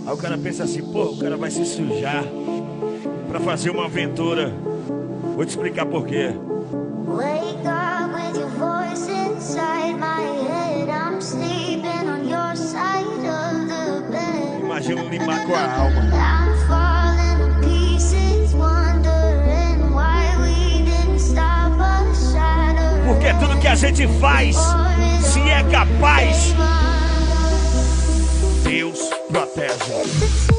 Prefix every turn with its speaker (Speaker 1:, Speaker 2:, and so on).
Speaker 1: Aí o cara pensa assim, pô, o cara vai se sujar pra fazer uma aventura. Vou te explicar por quê.
Speaker 2: Wake up with your voice inside my head. I'm sleeping on your side of the bed.
Speaker 1: Imagina limar com a alma.
Speaker 2: I'm falling to pieces, wondering why we didn't stop a shadow.
Speaker 1: Porque tudo que a gente faz, se é capaz, Deus protege.